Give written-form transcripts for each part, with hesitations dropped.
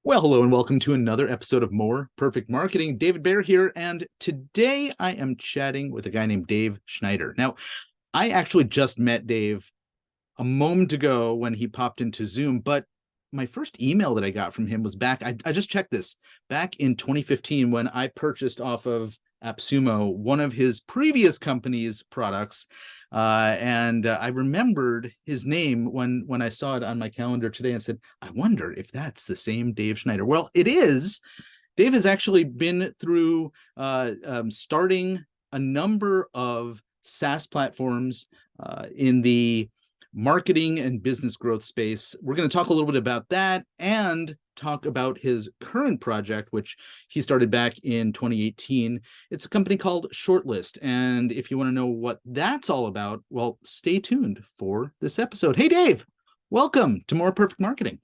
Well, hello and welcome to another episode of More Perfect Marketing. David Baer here, and today I am chatting with a guy named Dave Schneider. Now, I actually just met Dave a moment ago when he popped into Zoom, but my first email that I got from him was I just checked this, back in 2015 when I purchased off of AppSumo, one of his previous company's products. And I remembered his name when I saw it on my calendar today and said, I wonder if that's the same Dave Schneider. Well, it is. Dave has actually been through starting a number of SaaS platforms in the marketing and business growth space. We're going to talk a little bit about that and talk about his current project, which he started back in 2018. It's a company called Shortlist. And if you want to know what that's all about, well, stay tuned for this episode. Hey, Dave, welcome to More Perfect Marketing.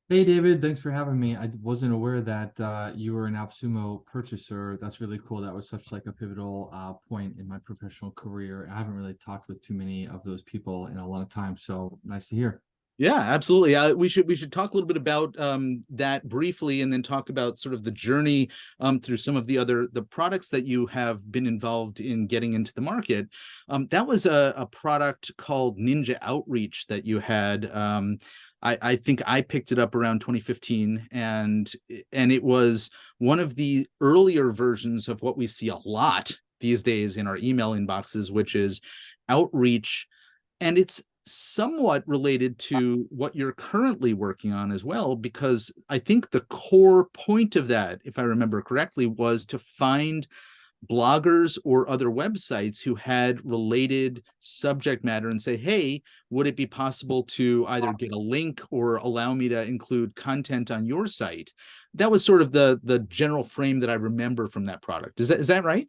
Hey David, thanks for having me. I wasn't aware that you were an AppSumo purchaser. That's really cool. That was such like a pivotal point in my professional career. I haven't really talked with too many of those people in a long time, so nice to hear. Yeah, absolutely. We should talk a little bit about that briefly, and then talk about sort of the journey through some of the products that you have been involved in getting into the market. That was a product called Ninja Outreach that you had. I think I picked it up around 2015, and it was one of the earlier versions of what we see a lot these days in our email inboxes, which is outreach, and it's somewhat related to what you're currently working on as well, because I think the core point of that, if I remember correctly, was to find bloggers or other websites who had related subject matter and say, hey, would it be possible to either get a link or allow me to include content on your site? That was sort of the general frame that I remember from that product. Is that right?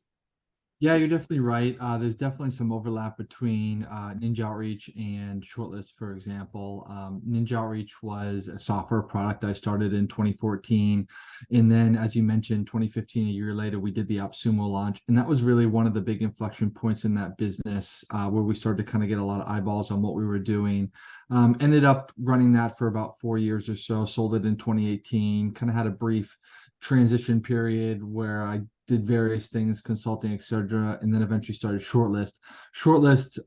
Yeah, you're definitely right. There's definitely some overlap between Ninja Outreach and Shortlist, for example. Ninja Outreach was a software product I started in 2014. And then, as you mentioned, 2015, a year later, we did the AppSumo launch. And that was really one of the big inflection points in that business where we started to kind of get a lot of eyeballs on what we were doing. Ended up running that for about 4 years or so, sold it in 2018, kind of had a brief transition period where I did various things, consulting, etc., and then eventually started Shortlist. Shortlist,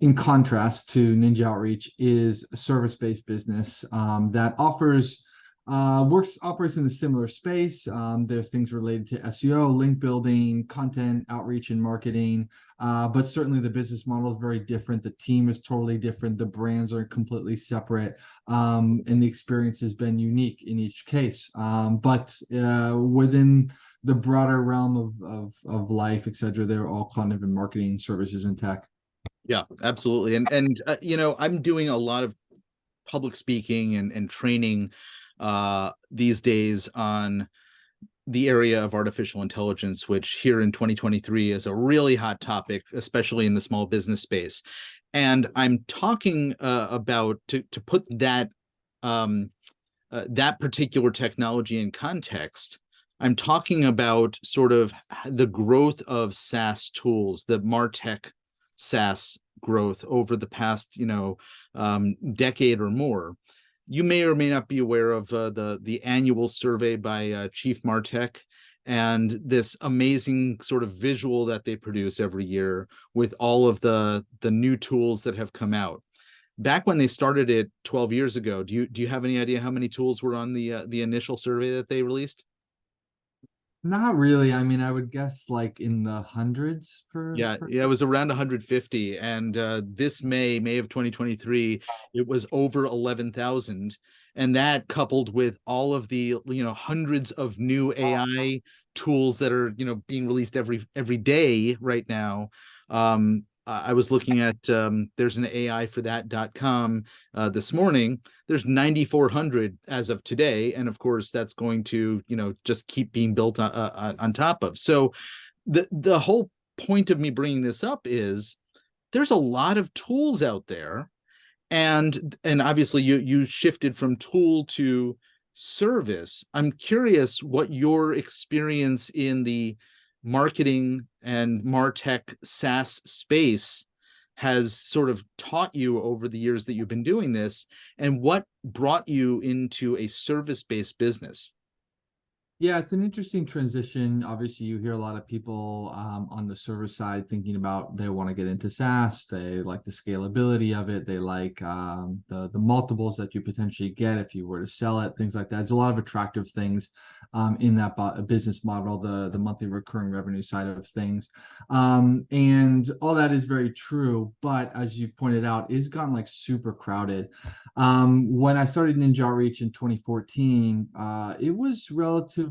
in contrast to Ninja Outreach, is a service-based business that operates in a similar space. There are things related to SEO, link building, content, outreach, and marketing. But certainly the business model is very different. The team is totally different. The brands are completely separate. And the experience has been unique in each case. But within the broader realm of life, etc., they're all kind of in marketing, services, and tech. Yeah, absolutely. And I'm doing a lot of public speaking and training these days on the area of artificial intelligence, which here in 2023 is a really hot topic, especially in the small business space. And I'm talking about to put that particular technology in context. I'm talking about sort of the growth of SaaS tools, the MarTech SaaS growth over the past, decade or more. You may or may not be aware of the annual survey by Chief Martech and this amazing sort of visual that they produce every year with all of the new tools that have come out. Back when they started it 12 years ago, do you have any idea how many tools were on the initial survey that they released? Not really. I mean, I would guess like in the hundreds Yeah, it was around 150, and this May of 2023, it was over 11,000, and that coupled with all of the hundreds of new AI tools that are being released every day right now. I was looking at there's an AI for that.com this morning. There's 9,400 as of today, and of course that's going to just keep being built on top of. So the whole point of me bringing this up is there's a lot of tools out there, and obviously you shifted from tool to service. I'm curious what your experience in the marketing and martech SaaS space has sort of taught you over the years that you've been doing this, and what brought you into a service-based business? Yeah, it's an interesting transition. Obviously, you hear a lot of people on the service side thinking about they want to get into SaaS. They like the scalability of it. They like the multiples that you potentially get if you were to sell it, things like that. There's a lot of attractive things in that business model, the monthly recurring revenue side of things. And all that is very true. But as you pointed out, it's gotten like super crowded. When I started Ninja Outreach in 2014, it was relatively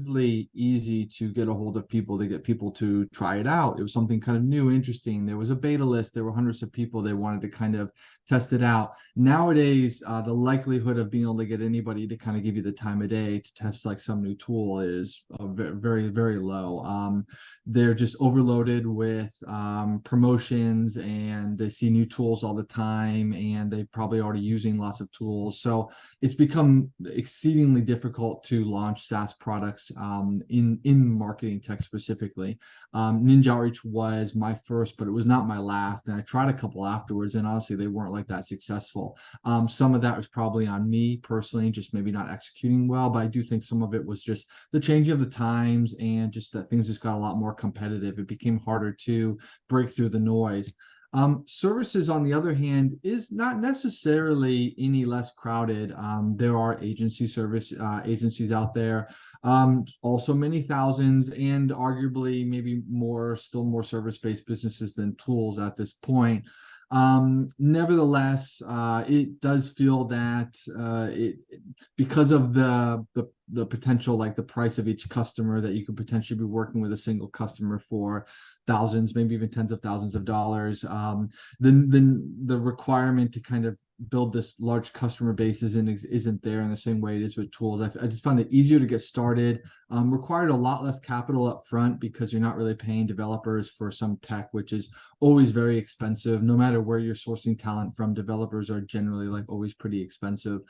easy to get a hold of people, to get people to try it out. It was something kind of new, interesting. There was a beta list. There were hundreds of people. They wanted to kind of test it out. Nowadays, the likelihood of being able to get anybody to kind of give you the time of day to test like some new tool is very, very low. They're just overloaded with promotions, and they see new tools all the time, and they probably already using lots of tools. So it's become exceedingly difficult to launch SaaS products in marketing tech specifically. Ninja Outreach was my first, but it was not my last. And I tried a couple afterwards, and honestly, they weren't like that successful. Some of that was probably on me personally, just maybe not executing well. But I do think some of it was just the changing of the times, and just that things just got a lot more competitive. It became harder to break through the noise. Services, on the other hand, is not necessarily any less crowded. There are agencies out there, also many thousands, and arguably maybe still more service-based businesses than tools at this point. Nevertheless, it does feel that because of the potential, like the price of each customer, that you could potentially be working with a single customer for thousands, maybe even tens of thousands of dollars. Then the requirement to kind of build this large customer base isn't there in the same way it is with tools. I just found it easier to get started. Required a lot less capital up front, because you're not really paying developers for some tech, which is always very expensive. No matter where you're sourcing talent from, developers are generally like always pretty expensive.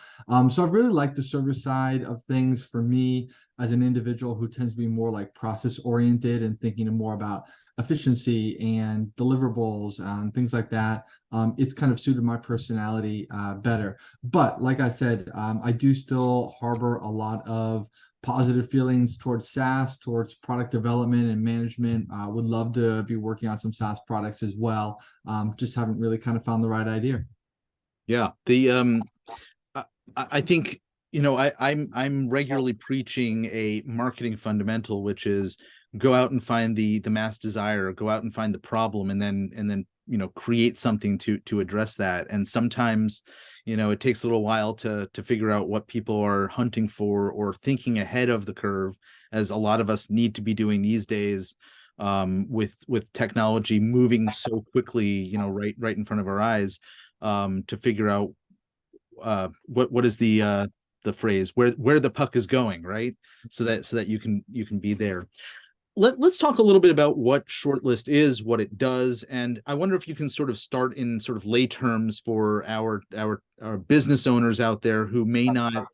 So I've really liked the service side of things. For me, as an individual who tends to be more like process oriented and thinking more about efficiency and deliverables and things like that, it's kind of suited my personality better. But like I said, I do still harbor a lot of positive feelings towards SaaS, towards product development and management. Would love to be working on some SaaS products as well. Just haven't really kind of found the right idea. Yeah, I think, I'm regularly preaching a marketing fundamental, which is go out and find the mass desire, go out and find the problem, and then create something to address that. And sometimes it takes a little while to figure out what people are hunting for, or thinking ahead of the curve, as a lot of us need to be doing these days, with technology moving so quickly, right in front of our eyes, to figure out what is the phrase, where the puck is going, right? So that you can be there. Let's talk a little bit about what Shortlist is, what it does, and I wonder if you can sort of start in sort of lay terms for our business owners out there who may not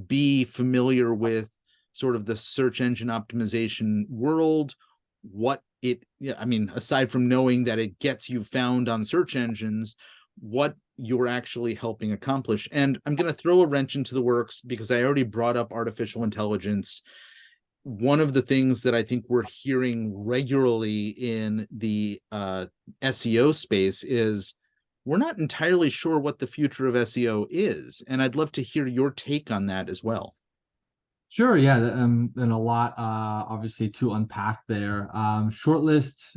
be familiar with sort of the search engine optimization world. Aside from knowing that it gets you found on search engines, what you're actually helping accomplish. And I'm going to throw a wrench into the works, because I already brought up artificial intelligence. One of the things that I think we're hearing regularly in the SEO space is we're not entirely sure what the future of SEO is. And I'd love to hear your take on that as well. Sure, yeah, and a lot obviously to unpack there. Shortlist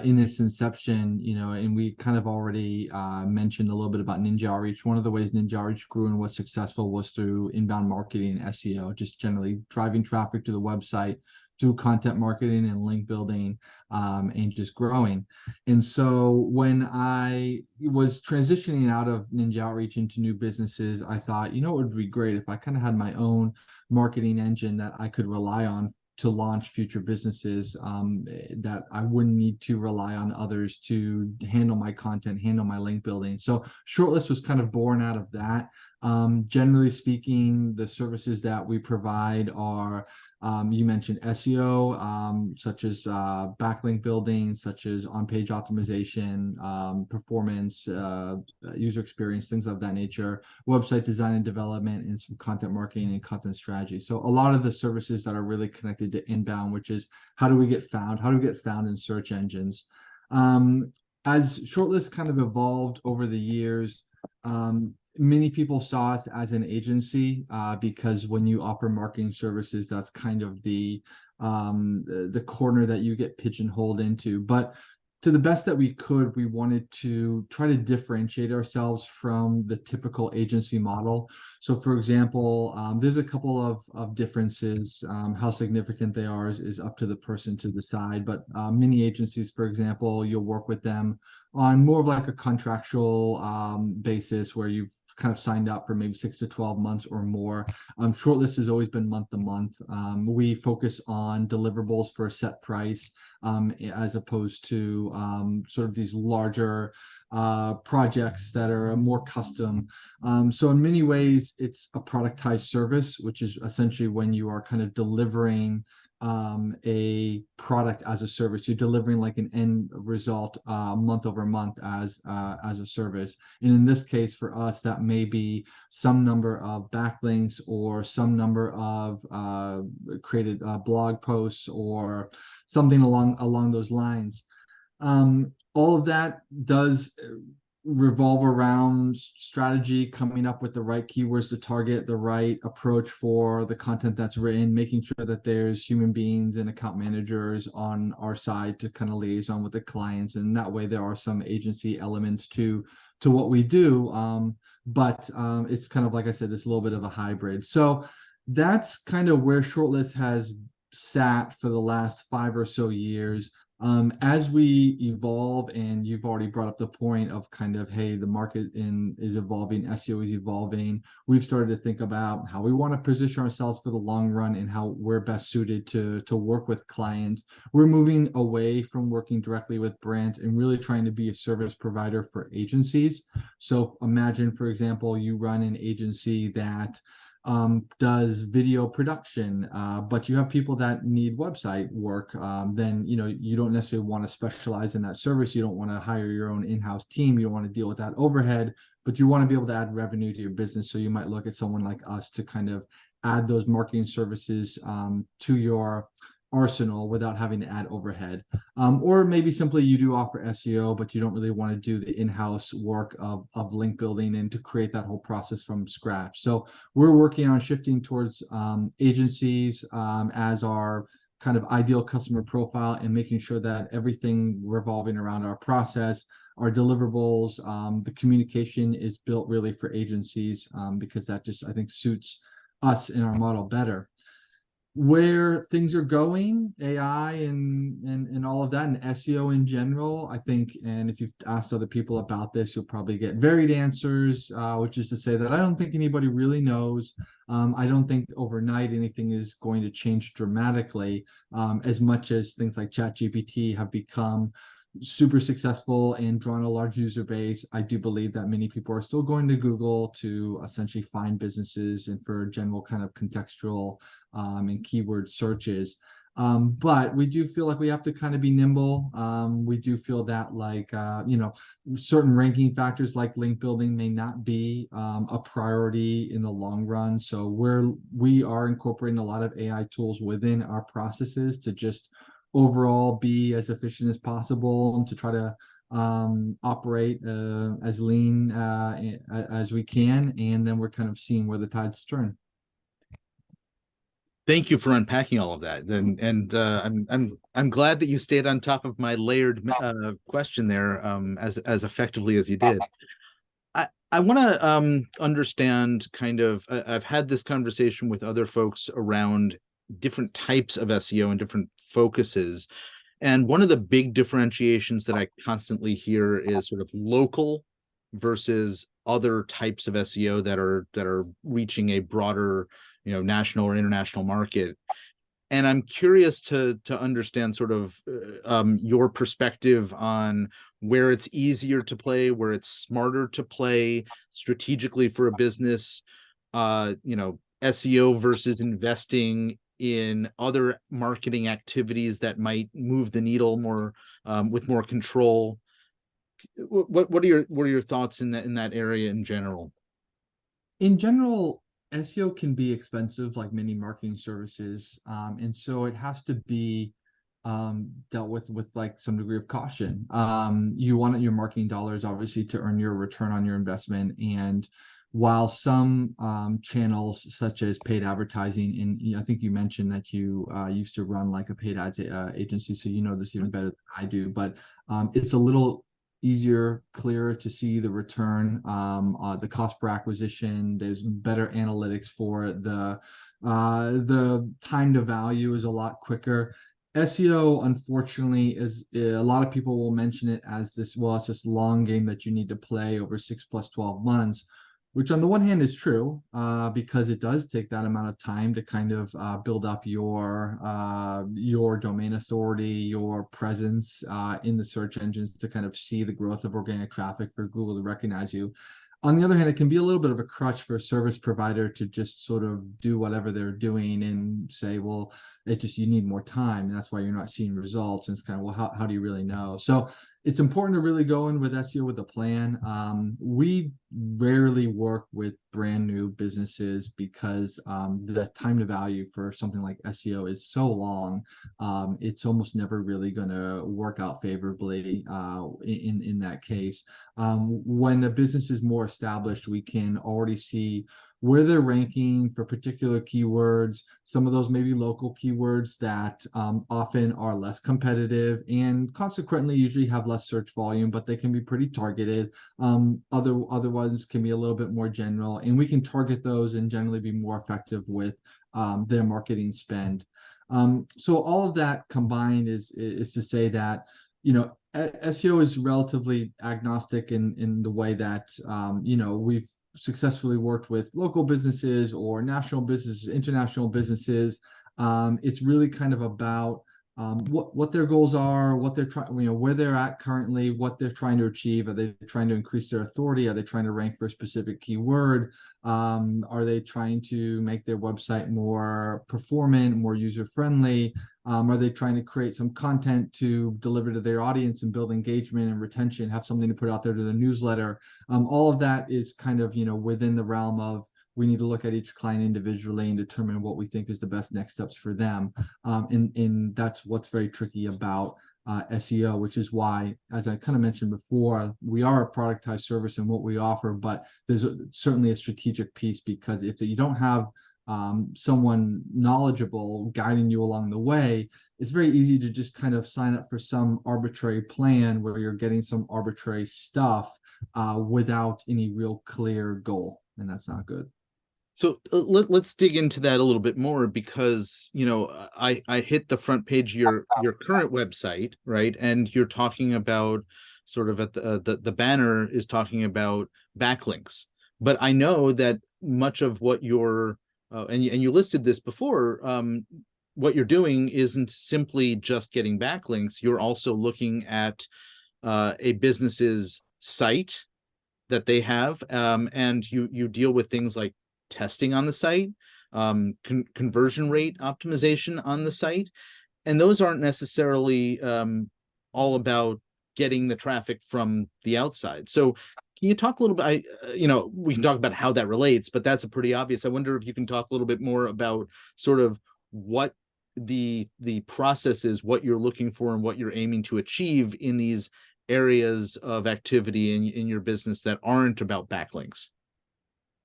in its inception, and we kind of already mentioned a little bit about Ninja Outreach. One of the ways Ninja Outreach grew and was successful was through inbound marketing and SEO, just generally driving traffic to the website, through content marketing and link building, and just growing. And so when I was transitioning out of Ninja Outreach into new businesses, I thought, it would be great if I kind of had my own marketing engine that I could rely on to launch future businesses, that I wouldn't need to rely on others to handle my content, handle my link building. So Shortlist was kind of born out of that. Generally speaking, the services that we provide are, you mentioned SEO, such as backlink building, such as on-page optimization, performance, user experience, things of that nature, website design and development, and some content marketing and content strategy. So a lot of the services that are really connected to inbound, which is how do we get found? How do we get found in search engines? As Shortlist kind of evolved over the years, many people saw us as an agency because when you offer marketing services, that's kind of the corner that you get pigeonholed into. But to the best that we could, we wanted to try to differentiate ourselves from the typical agency model. So, for example, there's a couple of differences. How significant they are is up to the person to decide. But many agencies, for example, you'll work with them on more of like a contractual basis where you've kind of signed up for maybe 6 to 12 months or more. Shortlist has always been month to month. We focus on deliverables for a set price, as opposed to sort of these larger projects that are more custom. So in many ways, it's a productized service, which is essentially when you are kind of delivering a product as a service. You're delivering like an end result month over month as a service. And in this case, for us, that may be some number of backlinks or some number of created blog posts or something along those lines. All of that does revolve around strategy, coming up with the right keywords to target, the right approach for the content that's written, making sure that there's human beings and account managers on our side to kind of liaison with the clients. And that way there are some agency elements to what we do. But it's kind of, like I said, it's a little bit of a hybrid. So that's kind of where Shortlist has sat for the last 5 or so years. As we evolve, and you've already brought up the point of kind of, hey, the market is evolving, SEO is evolving. We've started to think about how we want to position ourselves for the long run and how we're best suited to work with clients. We're moving away from working directly with brands and really trying to be a service provider for agencies. So imagine, for example, you run an agency that does video production, but you have people that need website work, then you don't necessarily want to specialize in that service. You don't want to hire your own in-house team. You don't want to deal with that overhead, but you want to be able to add revenue to your business. So you might look at someone like us to kind of add those marketing services to your arsenal without having to add overhead. Or maybe simply you do offer SEO, but you don't really want to do the in-house work of link building and to create that whole process from scratch. So we're working on shifting towards agencies as our kind of ideal customer profile, and making sure that everything revolving around our process, our deliverables, the communication is built really for agencies, because that just, I think, suits us in our model better. Where things are going, AI and all of that, and SEO in general, I think, and if you've asked other people about this, you'll probably get varied answers, which is to say that I don't think anybody really knows. I don't think overnight anything is going to change dramatically, as much as things like ChatGPT have become super successful and drawn a large user base. I do believe that many people are still going to Google to essentially find businesses and for general kind of contextual and keyword searches. But we do feel like we have to kind of be nimble. We do feel that, like, certain ranking factors like link building may not be a priority in the long run. So we are incorporating a lot of AI tools within our processes to just overall be as efficient as possible, and to try to operate as lean as we can. And then we're kind of seeing where the tides turn. Thank you for unpacking all of that. And I'm glad that you stayed on top of my layered question there as effectively as you did. I want to understand kind of, I've had this conversation with other folks around different types of SEO and different focuses. And one of the big differentiations that I constantly hear is sort of local versus other types of SEO that are reaching a broader, national or international market. And I'm curious to understand sort of your perspective on where it's easier to play, where it's smarter to play strategically for a business, SEO versus investing in other marketing activities that might move the needle more, with more control. What are your thoughts in that area in general? In general, SEO can be expensive, like many marketing services, and so it has to be dealt with like some degree of caution. You want your marketing dollars obviously to earn your return on your investment, and while some channels such as paid advertising, and I think you mentioned that you used to run like a paid ads agency, so you know this even better than I do, but it's a little easier, clearer to see the return, the cost per acquisition. There's better analytics for it. The time to value is a lot quicker. SEO, unfortunately, is a lot of people will mention it as this, well, it's this long game that you need to play over 6 plus 12 months, which on the one hand is true, because it does take that amount of time to kind of build up your domain authority, your presence in the search engines, to kind of see the growth of organic traffic for Google to recognize you. On the other hand, it can be a little bit of a crutch for a service provider to just sort of do whatever they're doing and say, well, you need more time, and that's why you're not seeing results. And it's kind of, well, how do you really know? So it's important to really go in with SEO with a plan. We rarely work with brand new businesses because the time to value for something like SEO is so long. It's almost never really going to work out favorably in that case. When a business is more established, we can already see where they're ranking for particular keywords. Some of those may be local keywords that often are less competitive and consequently usually have less search volume, but they can be pretty targeted. Other ones can be a little bit more general, and we can target those and generally be more effective with their marketing spend. So all of that combined is to say that, SEO is relatively agnostic in the way that, we've successfully worked with local businesses or national businesses, international businesses. It's really kind of about what their goals are, what they're trying, where they're at currently, what they're trying to achieve. Are they trying to increase their authority? Are they trying to rank for a specific keyword? Are they trying to make their website more performant, more user-friendly? Are they trying to create some content to deliver to their audience and build engagement and retention, have something to put out there to the newsletter? All of that is kind of, within the realm of, we need to look at each client individually and determine what we think is the best next steps for them. And that's what's very tricky about SEO, which is why, as I kind of mentioned before, we are a productized service in what we offer, but there's certainly a strategic piece, because if you don't have someone knowledgeable guiding you along the way, it's very easy to just kind of sign up for some arbitrary plan where you're getting some arbitrary stuff without any real clear goal, and that's not good. So let's dig into that a little bit more, because I hit the front page of your current website, right, and you're talking about sort of at the banner is talking about backlinks, but I know that much of what you're and you listed this before, what you're doing isn't simply just getting backlinks. You're also looking at a business's site that they have, and you deal with things like testing on the site, conversion rate optimization on the site, and those aren't necessarily all about getting the traffic from the outside. So can you talk a little bit, we can talk about how that relates, but that's a pretty obvious. I wonder if you can talk a little bit more about sort of what the process is, what you're looking for and what you're aiming to achieve in these areas of activity in your business that aren't about backlinks.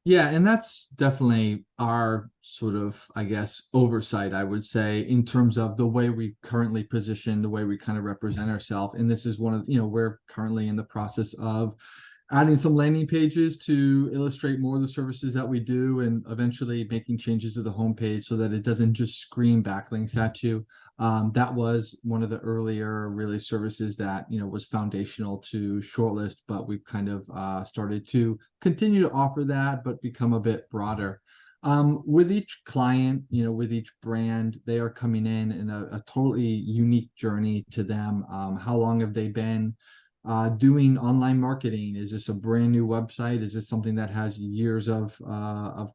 Yeah, and that's definitely our sort of, I guess, oversight, I would say, in terms of the way we currently position, the way we kind of represent ourselves. And this is one of, we're currently in the process of adding some landing pages to illustrate more of the services that we do, and eventually making changes to the homepage so that it doesn't just scream backlinks at you. That was one of the earlier really services that was foundational to Shortlist, but we've kind of started to continue to offer that, but become a bit broader. With each client, with each brand, they are coming in a totally unique journey to them. How long have they been doing online marketing? Is this a brand new website? Is this something that has years of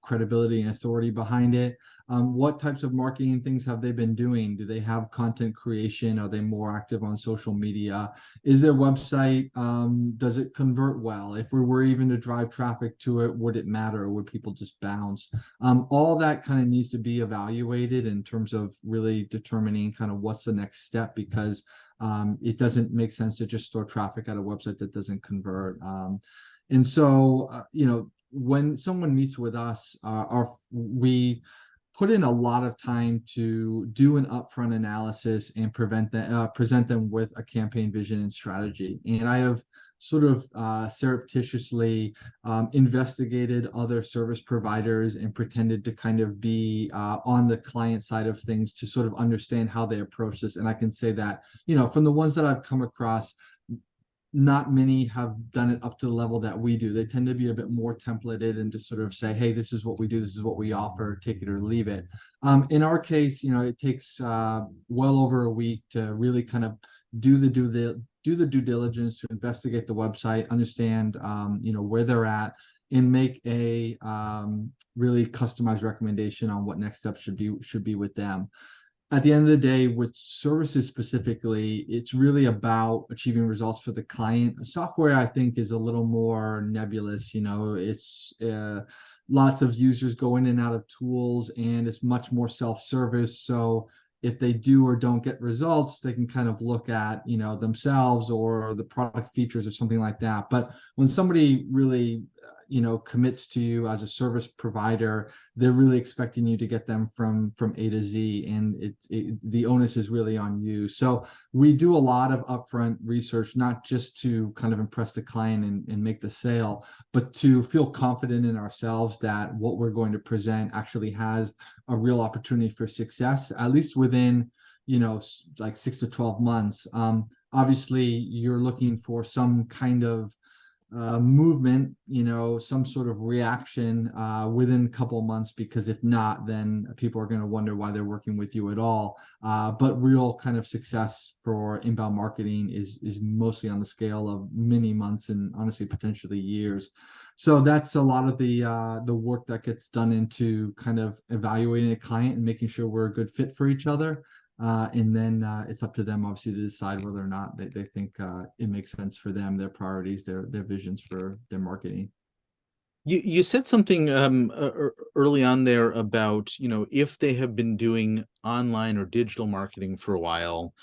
credibility and authority behind it? What types of marketing things have they been doing? Do they have content creation? Are they more active on social media? Is their website, does it convert well? If we were even to drive traffic to it, would it matter? Or would people just bounce? All that kind of needs to be evaluated in terms of really determining kind of what's the next step, because it doesn't make sense to just store traffic at a website that doesn't convert. And so, when someone meets with us, we put in a lot of time to do an upfront analysis and present them with a campaign vision and strategy. And I have sort of surreptitiously investigated other service providers and pretended to kind of be on the client side of things to sort of understand how they approach this. And I can say that, from the ones that I've come across, not many have done it up to the level that we do. They tend to be a bit more templated and just sort of say, hey, this is what we do, this is what we offer, take it or leave it. In our case, it takes well over a week to really kind of do the due diligence, to investigate the website, understand where they're at, and make a really customized recommendation on what next steps should be with them. At the end of the day, with services specifically, it's really about achieving results for the client. Software, I think, is a little more nebulous. It's lots of users go in and out of tools, and it's much more self-service. So if they do or don't get results, they can kind of look at, themselves or the product features or something like that. But when somebody really commits to you as a service provider, they're really expecting you to get them from A to Z, and the onus is really on you. So we do a lot of upfront research, not just to kind of impress the client and make the sale, but to feel confident in ourselves that what we're going to present actually has a real opportunity for success, at least within like 6 to 12 months. Obviously, you're looking for some kind of movement, some sort of reaction within a couple of months, because if not, then people are going to wonder why they're working with you at all. But real kind of success for inbound marketing is mostly on the scale of many months and honestly potentially years. So that's a lot of the work that gets done into kind of evaluating a client and making sure we're a good fit for each other. And then it's up to them, obviously, to decide whether or not they think it makes sense for them, their priorities, their visions for their marketing. You said something early on there about, if they have been doing online or digital marketing for a while.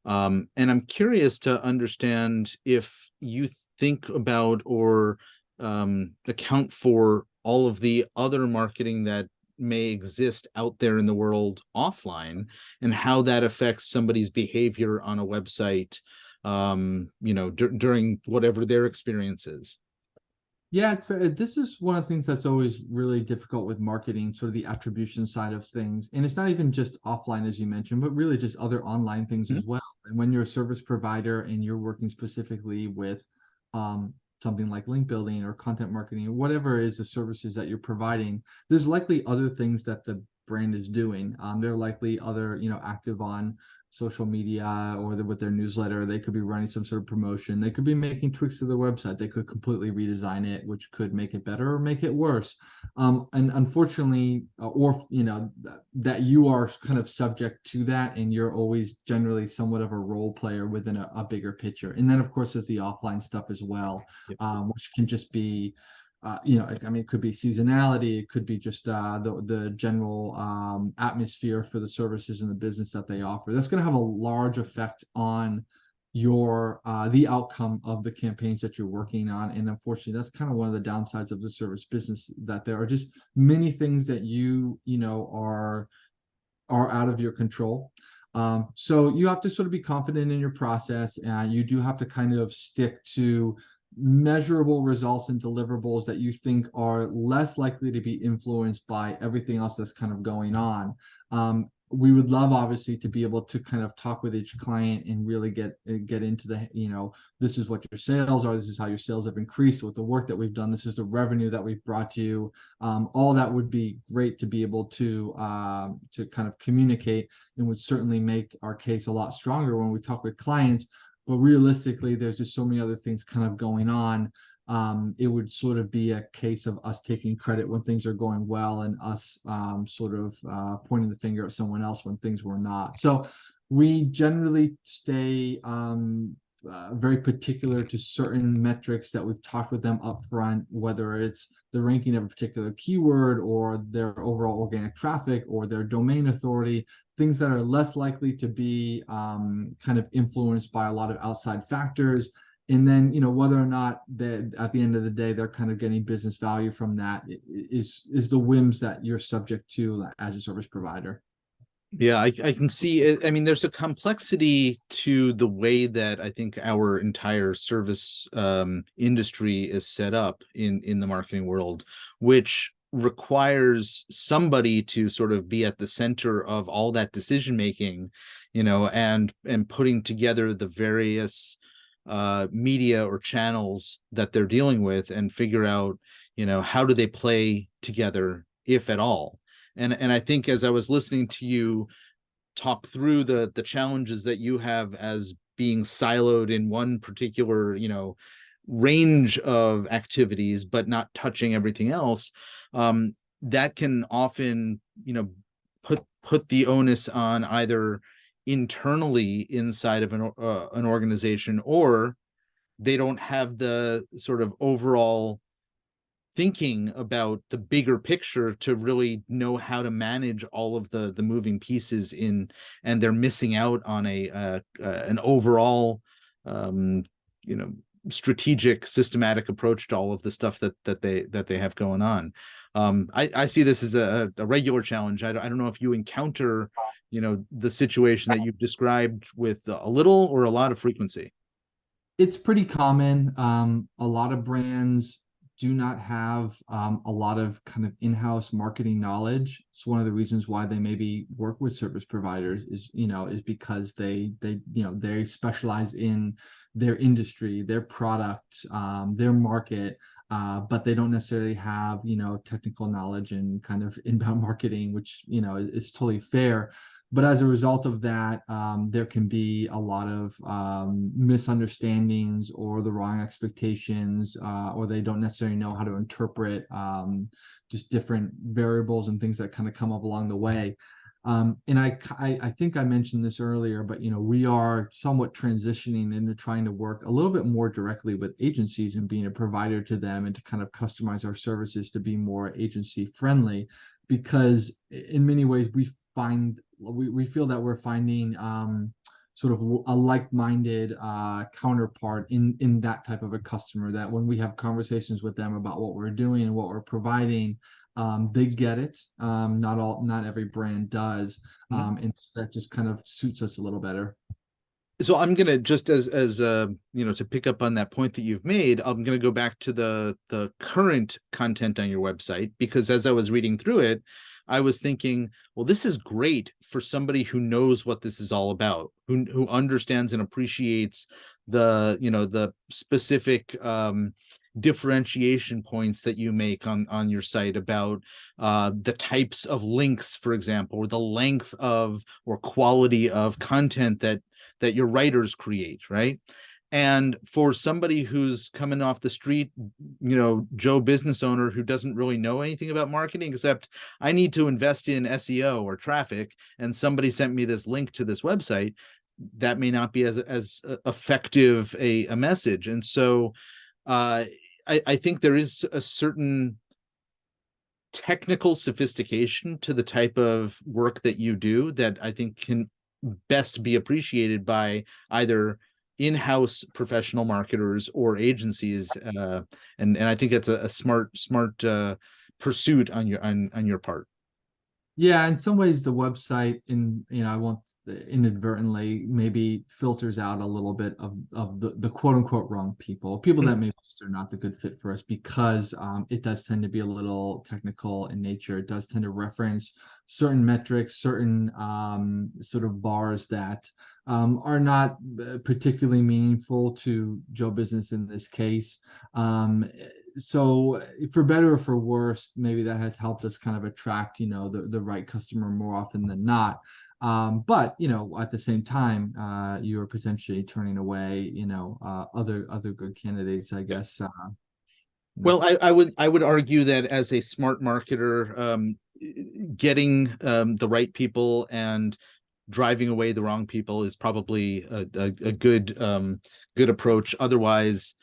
And I'm curious to understand if you think about or account for all of the other marketing that may exist out there in the world offline, and how that affects somebody's behavior on a website, during whatever their experience is. Yeah, this is one of the things that's always really difficult with marketing, sort of the attribution side of things. And it's not even just offline, as you mentioned, but really just other online things as well. And when you're a service provider and you're working specifically with something like link building or content marketing or whatever is the services that you're providing, there's likely other things that the brand is doing. They're likely other, active on social media or with their newsletter. They could be running some sort of promotion. They could be making tweaks to their website. They could completely redesign it, which could make it better or make it worse. And unfortunately, that you are kind of subject to that, and you're always generally somewhat of a role player within a bigger picture. And then, of course, there's the offline stuff as well, which can just be it could be seasonality. It could be just the general atmosphere for the services and the business that they offer. That's going to have a large effect on your the outcome of the campaigns that you're working on. And unfortunately, that's kind of one of the downsides of the service business, that there are just many things that are out of your control. So you have to sort of be confident in your process, and you do have to kind of stick to measurable results and deliverables that you think are less likely to be influenced by everything else that's kind of going on. we would love obviously to be able to kind of talk with each client and really get into the, this is what your sales are, this is how your sales have increased with the work that we've done, this is the revenue that we've brought to you. All that would be great to be able to kind of communicate, and would certainly make our case a lot stronger when we talk with clients. But realistically, there's just so many other things kind of going on. It would sort of be a case of us taking credit when things are going well, and us sort of pointing the finger at someone else when things were not. So we generally stay very particular to certain metrics that we've talked with them up front, whether it's the ranking of a particular keyword, or their overall organic traffic, or their domain authority, things that are less likely to be kind of influenced by a lot of outside factors. And then, whether or not that at the end of the day they're kind of getting business value from that is the whims that you're subject to as a service provider. Yeah, I can see it. I mean, there's a complexity to the way that I think our entire service industry is set up in the marketing world, which requires somebody to sort of be at the center of all that decision making, and putting together the various media or channels that they're dealing with, and figure out, how do they play together, if at all. And I think as I was listening to you talk through the challenges that you have as being siloed in one particular, range of activities, but not touching everything else, that can often, put the onus on either internally inside of an organization, or they don't have the sort of overall thinking about the bigger picture to really know how to manage all of the moving pieces in, and they're missing out on an overall strategic, systematic approach to all of the stuff that they have going on. I see this as a regular challenge. I don't know if you encounter the situation that you've described with a little or a lot of frequency. It's pretty common. A lot of brands do not have a lot of kind of in-house marketing knowledge. It's one of the reasons why they maybe work with service providers is because they specialize in their industry, their product, their market, but they don't necessarily have technical knowledge and kind of inbound marketing, which is totally fair. But as a result of that, there can be a lot of misunderstandings, or the wrong expectations, or they don't necessarily know how to interpret just different variables and things that kind of come up along the way. And I think I mentioned this earlier, but we are somewhat transitioning into trying to work a little bit more directly with agencies and being a provider to them, and to kind of customize our services to be more agency friendly, because in many ways we feel that we're finding sort of a like-minded counterpart in that type of a customer, that when we have conversations with them about what we're doing and what we're providing, they get it. Not every brand does. And that just kind of suits us a little better. So I'm gonna, just as to pick up on that point that you've made, I'm gonna go back to the current content on your website, because as I was reading through it, I was thinking, well, this is great for somebody who knows what this is all about, who understands and appreciates the specific differentiation points that you make on your site about the types of links, for example, or the length of or quality of content that your writers create, right? And for somebody who's coming off the street, Joe business owner who doesn't really know anything about marketing, except I need to invest in SEO or traffic, and somebody sent me this link to this website, that may not be as effective a message. And so I think there is a certain technical sophistication to the type of work that you do that I think can best be appreciated by either in-house professional marketers or agencies, and I think it's a smart pursuit on your part. Yeah, in some ways, the website, I won't inadvertently maybe filters out a little bit of the quote unquote wrong people that maybe just are not the good fit for us, because it does tend to be a little technical in nature. It does tend to reference certain metrics, certain sort of bars that are not particularly meaningful to Joe Business in this case. So for better or for worse, maybe that has helped us kind of attract, the right customer more often than not. But at the same time, you are potentially turning away, other good candidates, I guess. Well, I would argue that as a smart marketer, getting the right people and driving away the wrong people is probably a good approach. Otherwise,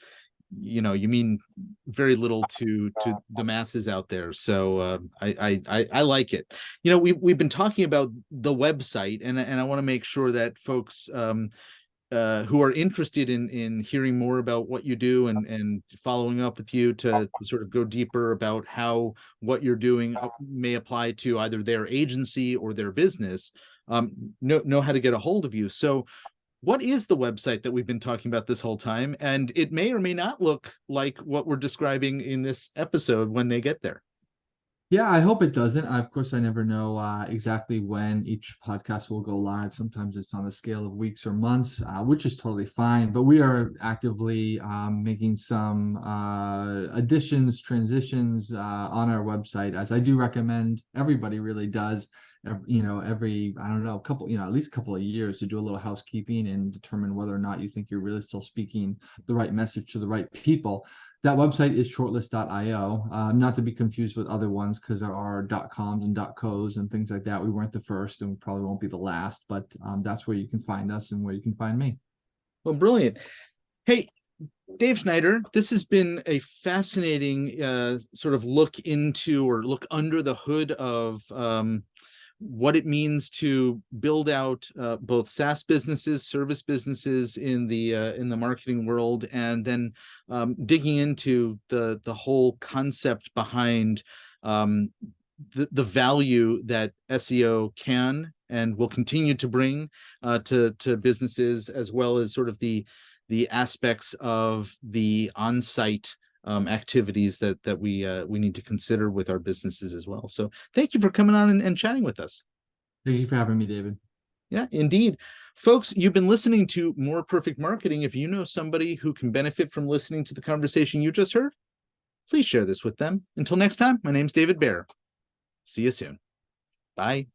you mean very little to the masses out there. So I like it. We've been talking about the website, and I want to make sure that folks who are interested in hearing more about what you do and following up with you to sort of go deeper about how what you're doing may apply to either their agency or their business, know how to get a hold of you. So what is the website that we've been talking about this whole time? And it may or may not look like what we're describing in this episode when they get there. Yeah, I hope it doesn't. Of course, I never know exactly when each podcast will go live. Sometimes it's on a scale of weeks or months, which is totally fine. But we are actively making some additions, transitions on our website, as I do recommend everybody really does. Every, I don't know, couple, at least a couple of years, to do a little housekeeping and determine whether or not you think you're really still speaking the right message to the right people. That website is shortlist.io, not to be confused with other ones, because there are .coms and .cos and things like that. We weren't the first, and we probably won't be the last, but that's where you can find us and where you can find me. Well, brilliant. Hey, Dave Schneider, this has been a fascinating sort of look into or look under the hood of what it means to build out both SaaS businesses, service businesses in the marketing world, and then digging into the whole concept behind the value that SEO can and will continue to bring to businesses, as well as sort of the aspects of the on-site activities that we need to consider with our businesses as well. So thank you for coming on and chatting with us. Thank you for having me, David. Yeah, indeed. Folks, you've been listening to More Perfect Marketing. If you know somebody who can benefit from listening to the conversation you just heard, please share this with them. Until next time, my name's David Baer. See you soon. Bye.